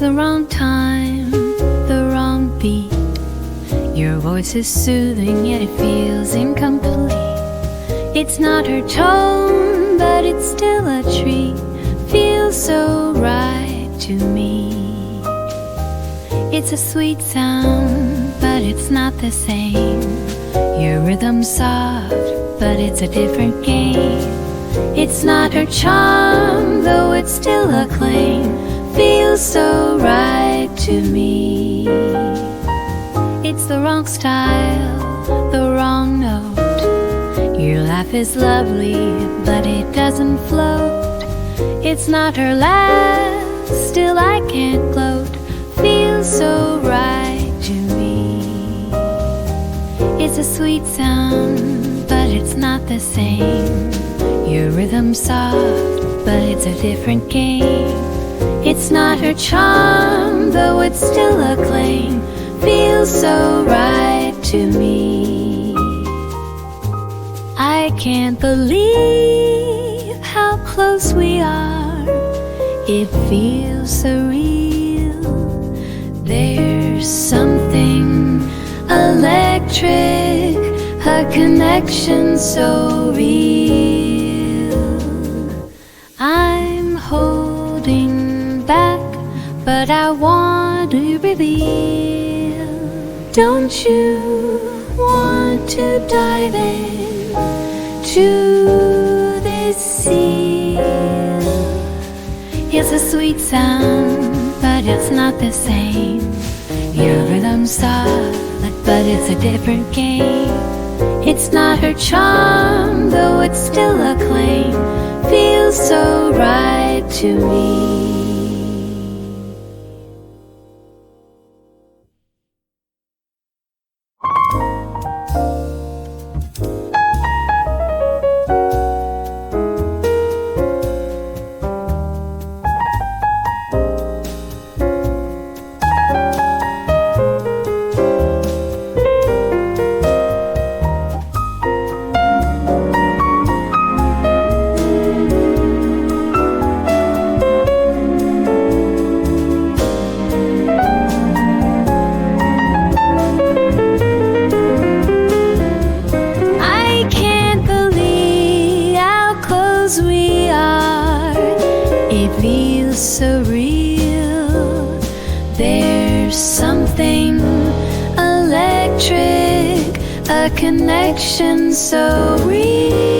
the wrong time, the wrong beat. Your voice is soothing, yet it feels incomplete. It's not her tone, but it's still a treat. Feels so right to me. It's a sweet sound, but it's not the same. Your rhythm's soft, but it's a different game. It's not her charm, though it's still a claim. Feels so right to me. It's the wrong style, the wrong note. Your laugh is lovely, but it doesn't float. It's not her laugh, still I can't gloat. Feels so right to me. It's a sweet sound, but it's not the same. Your rhythm's soft, but it's a different game. It's not her charm, though it's still a claim. Feels so right to me. I can't believe how close we are. It feels surreal. There's something electric, a connection so real. I'm holding back, but I want to reveal. Don't you want to dive in to this seal? It's a sweet sound, but it's not the same. Your rhythm's soft, but it's a different game. It's not her charm, though it's still a claim. Feels so right to me. Connection so real.